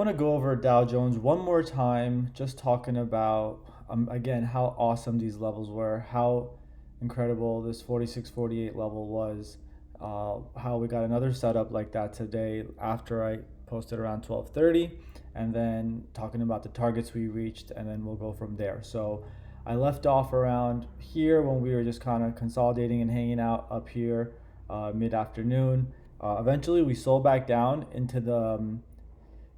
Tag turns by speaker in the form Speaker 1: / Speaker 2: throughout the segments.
Speaker 1: want to go over Dow Jones one more time, just talking about, again, how awesome these levels were, how incredible this 46.48 level was, how we got another setup like that today after I posted around 12:30, and then talking about the targets we reached, and then we'll go from there. So I left off around here when we were just kind of consolidating and hanging out up here mid-afternoon. Eventually, we sold back down into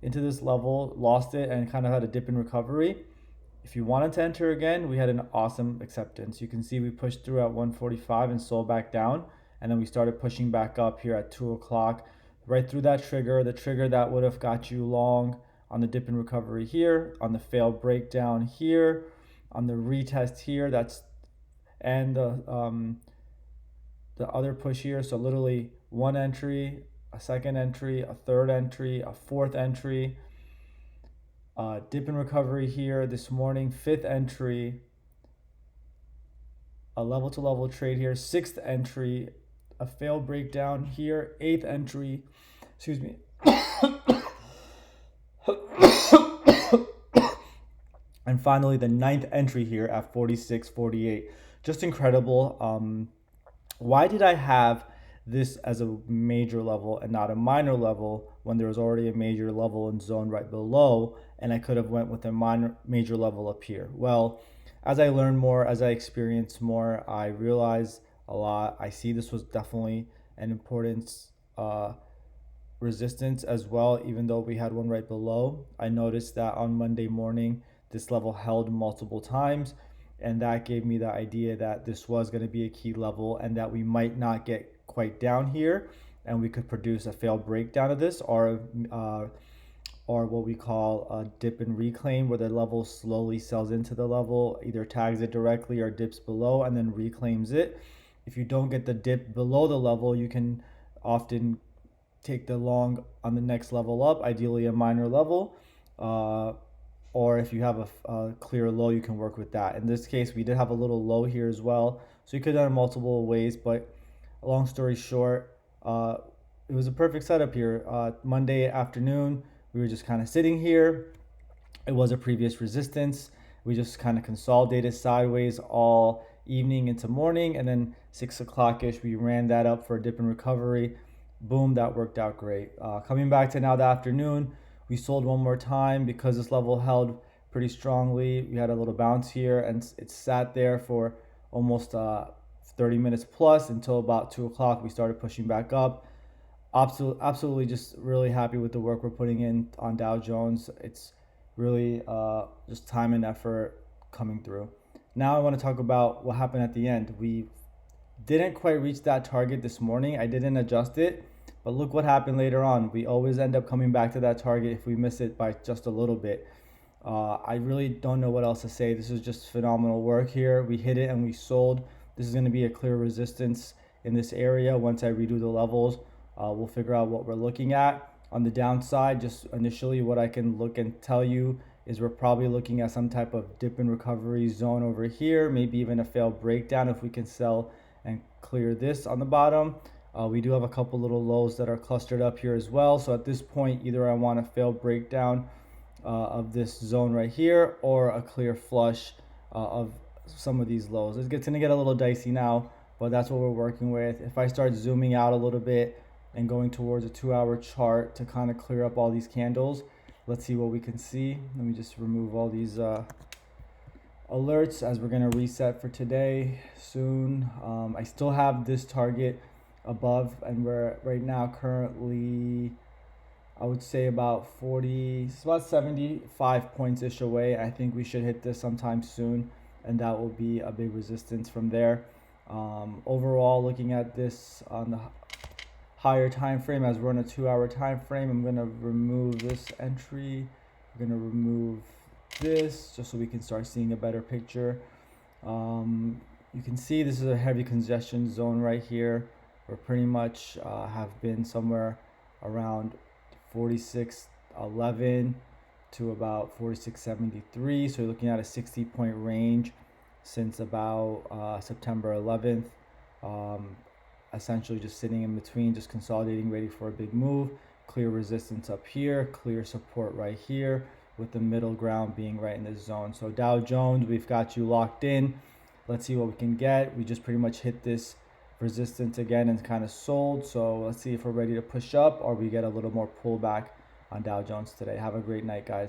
Speaker 1: this level, lost it, and kind of had a dip in recovery. If you wanted to enter again, we had an awesome acceptance. You can see we pushed through at 145 and sold back down, and then we started pushing back up here at 2 o'clock, right through that trigger, the trigger that would have got you long on the dip in recovery here, on the failed breakdown here, on the retest here, and the other push here. So literally one entry, a second entry, a third entry, a fourth entry, dip in recovery here this morning, fifth entry, a level to level trade here, sixth entry, a failed breakdown here, eighth entry, excuse me, and finally the ninth entry here at 46.48. Just incredible. Why did I have this as a major level and not a minor level when there was already a major level and zone right below, and I could have went with a major level up here? Well, as I learn more, as I experience more, I realize a lot. I see this was definitely an important resistance as well, even though we had one right below. I noticed that on Monday morning this level held multiple times, and that gave me the idea that this was going to be a key level and that we might not get quite down here, and we could produce a failed breakdown of this, or what we call a dip and reclaim, where the level slowly sells into the level, either tags it directly or dips below and then reclaims it. If you don't get the dip below the level, you can often take the long on the next level up, ideally a minor level, or if you have a clear low, you can work with that. In this case, we did have a little low here as well, so you could have done it multiple ways, but long story short, it was a perfect setup here. Monday afternoon, we were just kind of sitting here. It was a previous resistance. We just kind of consolidated sideways all evening into morning, and then 6 o'clock ish, we ran that up for a dip and recovery. Boom, that worked out great. Coming back to now the afternoon, we sold one more time because this level held pretty strongly. We had a little bounce here, and it sat there for almost 30 minutes plus until about 2 o'clock. We started pushing back up. Absolutely just really happy with the work we're putting in on Dow Jones. It's really just time and effort coming through. Now I want to talk about what happened at the end. We didn't quite reach that target this morning. I didn't adjust it, but look what happened later on. We always end up coming back to that target if we miss it by just a little bit. I really don't know what else to say. This is just phenomenal work here. We hit it and we sold. This is going to be a clear resistance in this area. Once I redo the levels, we'll figure out what we're looking at. On the downside, just initially what I can look and tell you is we're probably looking at some type of dip and recovery zone over here, maybe even a failed breakdown if we can sell and clear this on the bottom. We do have a couple little lows that are clustered up here as well. So at this point, either I want a failed breakdown of this zone right here, or a clear flush of some of these lows. It's going to get a little dicey now, but that's what we're working with. If I start zooming out a little bit and going towards a 2-hour chart to kind of clear up all these candles, let's see what we can see. Let me just remove all these alerts as we're going to reset for today soon. I still have this target above, and we're right now currently, I would say about 40, it's about 75 points ish away. I think we should hit this sometime soon, and that will be a big resistance from there. Overall, looking at this on the higher time frame, as we're on a 2-hour time frame, I'm going to remove this entry. I'm going to remove this just so we can start seeing a better picture. You can see this is a heavy congestion zone right here. We're pretty much have been somewhere around 46.11 to about 46.73. So you're looking at a 60-point range since about September 11th. Essentially just sitting in between, just consolidating, ready for a big move. clear resistance up here, clear support right here, with the middle ground being right in this zone. So Dow Jones, we've got you locked in. Let's see what we can get. We just pretty much hit this resistance again and kind of sold. So let's see if we're ready to push up or we get a little more pullback on Dow Jones today. Have a great night, guys.